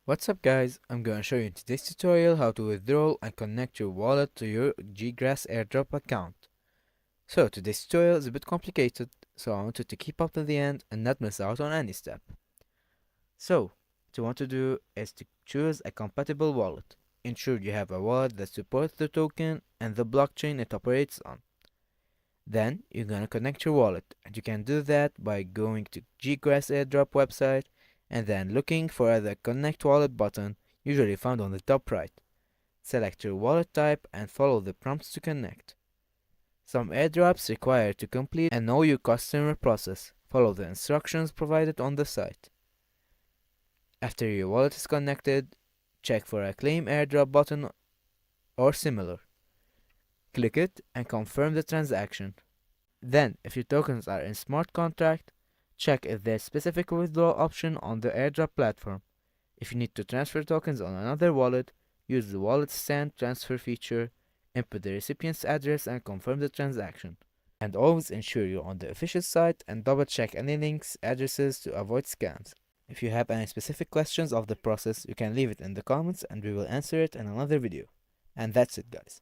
What's up guys, I'm gonna show you in today's tutorial how to withdraw and connect your wallet to your Ggrass airdrop account. So today's tutorial is a bit complicated, so I want you to keep up to the end and not miss out on any step. So, what you want to do is to choose a compatible wallet. Ensure you have a wallet that supports the token and the blockchain it operates on. Then you're gonna connect your wallet, and you can do that by going to Ggrass airdrop website and then looking for the connect wallet button, usually found on the top right. Select your wallet type and follow the prompts to connect. Some airdrops require to complete a know your customer process. Follow the instructions provided on the site. After your wallet is connected, check for a claim airdrop button or similar. Click it and confirm the transaction. Then, if your tokens are in smart contract, check if there's specific withdrawal option on the airdrop platform. If you need to transfer tokens on another wallet, use the wallet send transfer feature, input the recipient's address and confirm the transaction. And always ensure you're on the official site and double check any links, addresses to avoid scams. If you have any specific questions of the process, you can leave it in the comments and we will answer it in another video. And that's it guys.